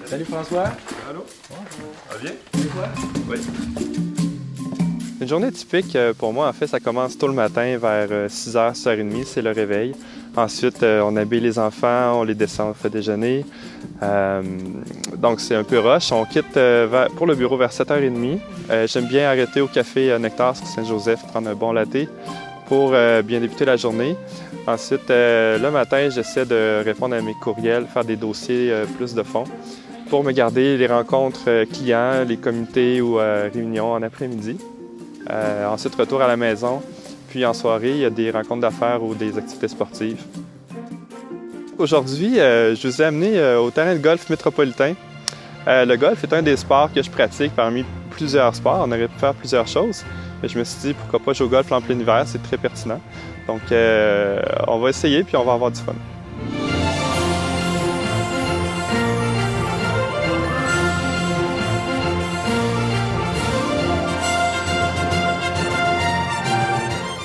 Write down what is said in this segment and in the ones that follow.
Salut François. Allô? Bonjour. Ça va bien? C'est quoi? Oui. Une journée typique, pour moi, en fait, ça commence tôt le matin vers 6h, 6h30, c'est le réveil. Ensuite, on habille les enfants, on les descend, on fait déjeuner. Donc, c'est un peu rush. On quitte pour le bureau vers 7h30. J'aime bien arrêter au café Nectar sur Saint-Joseph, prendre un bon latte pour bien débuter la journée. Ensuite, le matin, j'essaie de répondre à mes courriels, faire des dossiers plus de fond pour me garder les rencontres clients, les comités ou réunions en après-midi. Ensuite, retour à la maison. Puis en soirée, il y a des rencontres d'affaires ou des activités sportives. Aujourd'hui, je vous ai amené au terrain de golf métropolitain. Le golf est un des sports que je pratique parmi plusieurs sports. On aurait pu faire plusieurs choses. Mais je me suis dit, pourquoi pas jouer au golf en plein hiver, c'est très pertinent. Donc, on va essayer puis on va avoir du fun.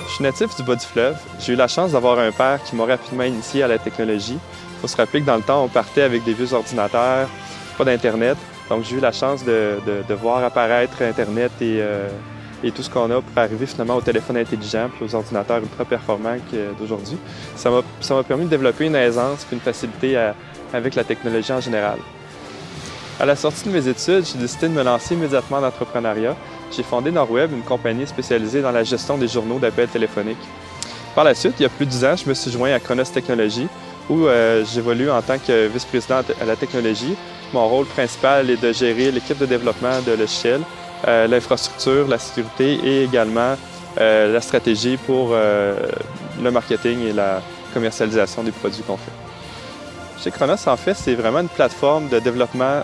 Je suis natif du bas du fleuve. J'ai eu la chance d'avoir un père qui m'a rapidement initié à la technologie. Il faut se rappeler que dans le temps, on partait avec des vieux ordinateurs, pas d'Internet. Donc, j'ai eu la chance de voir apparaître Internet et tout ce qu'on a pour arriver finalement au téléphone intelligent puis aux ordinateurs ultra performants d'aujourd'hui. Ça m'a permis de développer une aisance et une facilité avec la technologie en général. À la sortie de mes études, j'ai décidé de me lancer immédiatement en entrepreneuriat. J'ai fondé Norweb, une compagnie spécialisée dans la gestion des journaux d'appels téléphoniques. Par la suite, il y a plus de 10 ans, je me suis joint à Chronos Technologies, où j'évolue en tant que vice-président à la technologie. Mon rôle principal est de gérer l'équipe de développement de logiciels, l'infrastructure, la sécurité et également la stratégie pour le marketing et la commercialisation des produits qu'on fait. Chez Chronos, en fait, c'est vraiment une plateforme de développement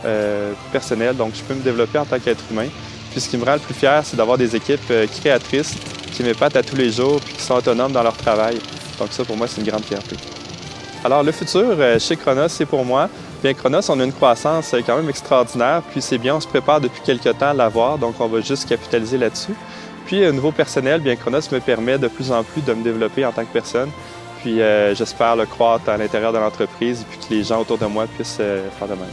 personnel, donc je peux me développer en tant qu'être humain. Puis ce qui me rend le plus fier, c'est d'avoir des équipes créatrices qui m'épatent à tous les jours et qui sont autonomes dans leur travail. Donc ça, pour moi, c'est une grande fierté. Alors, le futur chez Chronos, c'est pour moi. Bien, Chronos, on a une croissance quand même extraordinaire, puis c'est bien, on se prépare depuis quelques temps à l'avoir, donc on va juste capitaliser là-dessus. Puis, au niveau personnel, bien, Chronos me permet de plus en plus de me développer en tant que personne. Puis, j'espère le croître à l'intérieur de l'entreprise et puis que les gens autour de moi puissent faire de même.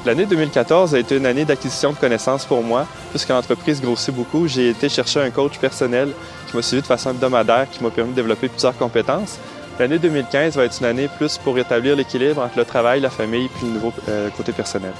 L'année 2014 a été une année d'acquisition de connaissances pour moi. Puisque l'entreprise grossit beaucoup, j'ai été chercher un coach personnel qui m'a suivi de façon hebdomadaire, qui m'a permis de développer plusieurs compétences. L'année 2015 va être une année plus pour rétablir l'équilibre entre le travail, la famille puis le nouveau côté personnel.